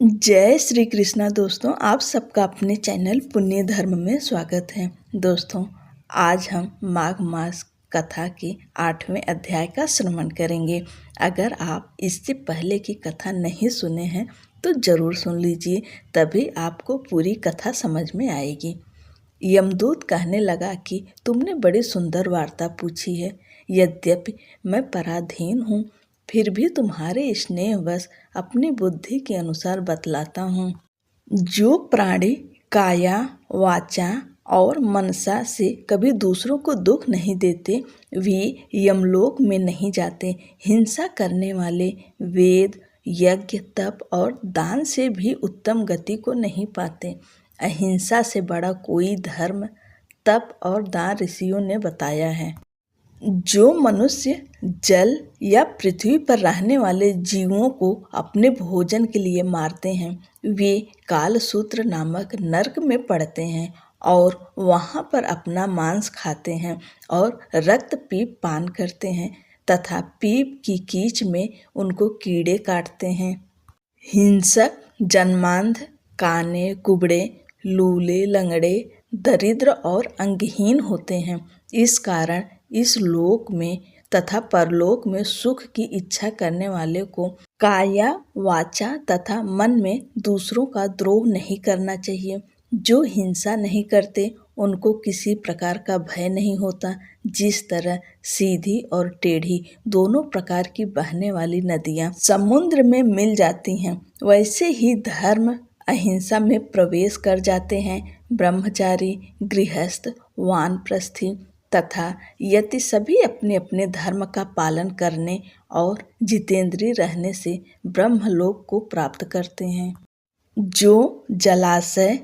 जय श्री कृष्णा दोस्तों, आप सबका अपने चैनल पुण्य धर्म में स्वागत है। दोस्तों, आज हम माघ मास कथा के 8वें अध्याय का श्रवण करेंगे। अगर आप इससे पहले की कथा नहीं सुने हैं तो ज़रूर सुन लीजिए, तभी आपको पूरी कथा समझ में आएगी। यमदूत कहने लगा कि तुमने बड़ी सुंदर वार्ता पूछी है। यद्यपि मैं पराधीन हूँ, फिर भी तुम्हारे स्नेहवश अपनी बुद्धि के अनुसार बतलाता हूँ। जो प्राणी काया, वाचा और मनसा से कभी दूसरों को दुख नहीं देते, वे यमलोक में नहीं जाते। हिंसा करने वाले वेद, यज्ञ, तप और दान से भी उत्तम गति को नहीं पाते। अहिंसा से बड़ा कोई धर्म, तप और दान ऋषियों ने बताया है। जो मनुष्य जल या पृथ्वी पर रहने वाले जीवों को अपने भोजन के लिए मारते हैं, वे कालसूत्र नामक नरक में पड़ते हैं और वहाँ पर अपना मांस खाते हैं और रक्त पीप पान करते हैं तथा पीप की कीच में उनको कीड़े काटते हैं। हिंसक जन्मांध, काने, कुबड़े, लूले, लंगड़े, दरिद्र और अंगहीन होते हैं। इस कारण इस लोक में तथा परलोक में सुख की इच्छा करने वाले को काया, वाचा तथा मन में दूसरों का द्रोह नहीं करना चाहिए। जो हिंसा नहीं करते, उनको किसी प्रकार का भय नहीं होता। जिस तरह सीधी और टेढ़ी दोनों प्रकार की बहने वाली नदियाँ समुद्र में मिल जाती हैं, वैसे ही धर्म अहिंसा में प्रवेश कर जाते हैं। ब्रह्मचारी, गृहस्थ, वानप्रस्थी तथा यति सभी अपने अपने धर्म का पालन करने और जितेंद्रिय रहने से ब्रह्मलोक को प्राप्त करते हैं। जो जलाशय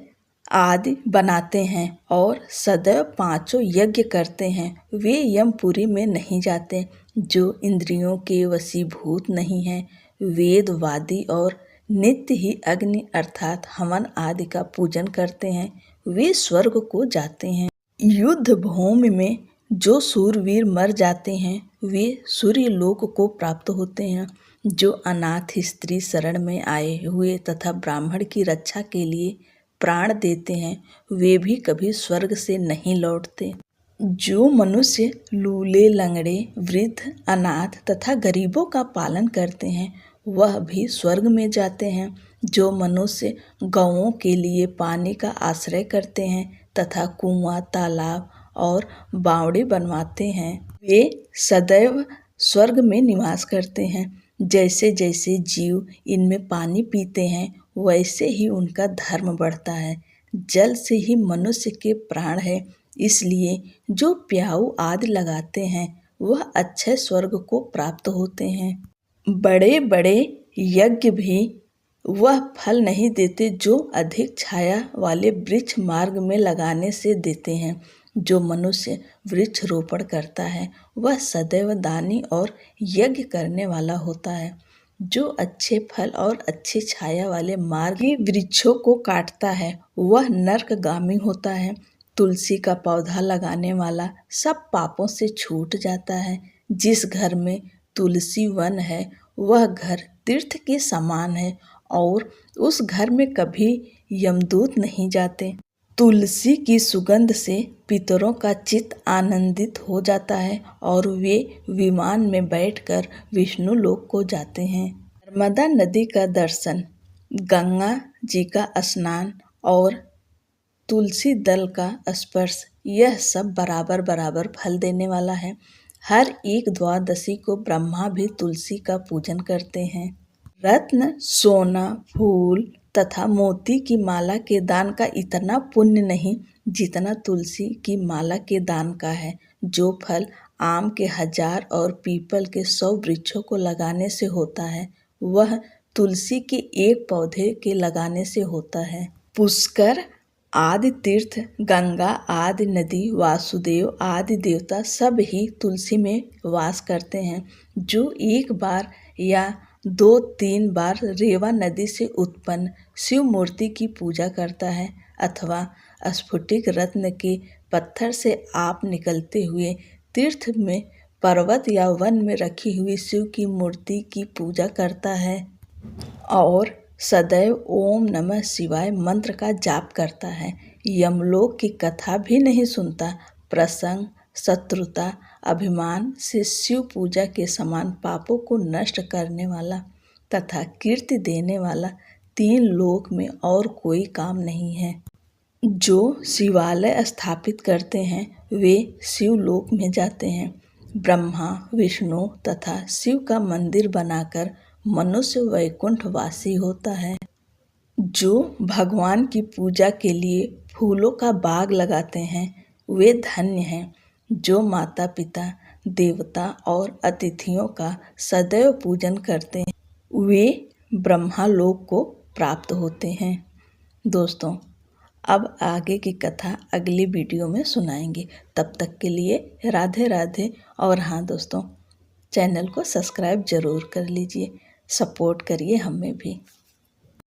आदि बनाते हैं और सदैव 5 यज्ञ करते हैं, वे यमपुरी में नहीं जाते। जो इंद्रियों के वशीभूत नहीं हैं, वेदवादी और नित्य ही अग्नि अर्थात हवन आदि का पूजन करते हैं, वे स्वर्ग को जाते हैं। युद्ध भूमि में जो सूरवीर मर जाते हैं, वे सूर्यलोक को प्राप्त होते हैं। जो अनाथ स्त्री शरण में आए हुए तथा ब्राह्मण की रक्षा के लिए प्राण देते हैं, वे भी कभी स्वर्ग से नहीं लौटते। जो मनुष्य लूले, लंगड़े, वृद्ध, अनाथ तथा गरीबों का पालन करते हैं, वह भी स्वर्ग में जाते हैं। जो मनुष्य गौओं के लिए पानी का आश्रय करते हैं तथा कुआं, तालाब और बावड़ी बनवाते हैं, वे सदैव स्वर्ग में निवास करते हैं। जैसे जैसे जीव इनमें पानी पीते हैं, वैसे ही उनका धर्म बढ़ता है। जल से ही मनुष्य के प्राण है, इसलिए जो प्याऊ आदि लगाते हैं, वह अच्छे स्वर्ग को प्राप्त होते हैं। बड़े बड़े यज्ञ भी वह फल नहीं देते जो अधिक छाया वाले वृक्ष मार्ग में लगाने से देते हैं। जो मनुष्य वृक्ष रोपण करता है, वह सदैव दानी और यज्ञ करने वाला होता है। जो अच्छे फल और अच्छी छाया वाले मार्गी वृक्षों को काटता है, वह नरकगामी होता है। तुलसी का पौधा लगाने वाला सब पापों से छूट जाता है। जिस घर में तुलसी वन है, वह घर तीर्थ के समान है और उस घर में कभी यमदूत नहीं जाते। तुलसी की सुगंध से पितरों का चित्त आनंदित हो जाता है और वे विमान में बैठकर विष्णु लोक को जाते हैं। नर्मदा नदी का दर्शन, गंगा जी का स्नान और तुलसी दल का स्पर्श, यह सब बराबर बराबर फल देने वाला है। हर एक द्वादशी को ब्रह्मा भी तुलसी का पूजन करते हैं। रत्न, सोना, फूल तथा मोती की माला के दान का इतना पुण्य नहीं जितना तुलसी की माला के दान का है। जो फल आम के 1000 और पीपल के 100 वृक्षों को लगाने से होता है, वह तुलसी के एक पौधे के लगाने से होता है। पुष्कर आदि तीर्थ, गंगा आदि नदी, वासुदेव आदि देवता सब ही तुलसी में वास करते हैं। जो एक बार या 2-3 बार रेवा नदी से उत्पन्न शिव मूर्ति की पूजा करता है अथवा स्फटिक रत्न के पत्थर से आप निकलते हुए तीर्थ में पर्वत या वन में रखी हुई शिव की मूर्ति की पूजा करता है और सदैव ओम नमः शिवाय मंत्र का जाप करता है, यमलोक की कथा भी नहीं सुनता, प्रसंग, शत्रुता, अभिमान से शिव पूजा के समान पापों को नष्ट करने वाला तथा कीर्ति देने वाला 3 लोक में और कोई काम नहीं है। जो शिवालय स्थापित करते हैं वे शिवलोक में जाते हैं। ब्रह्मा, विष्णु तथा शिव का मंदिर बनाकर मनुष्य वैकुंठ वासी होता है। जो भगवान की पूजा के लिए फूलों का बाग लगाते हैं वे धन्य हैं। जो माता पिता, देवता और अतिथियों का सदैव पूजन करते हैं वे ब्रह्मालोक को प्राप्त होते हैं। दोस्तों, अब आगे की कथा अगली वीडियो में सुनाएंगे। तब तक के लिए राधे राधे। और हाँ दोस्तों, चैनल को सब्सक्राइब ज़रूर कर लीजिए, सपोर्ट करिए हमें भी।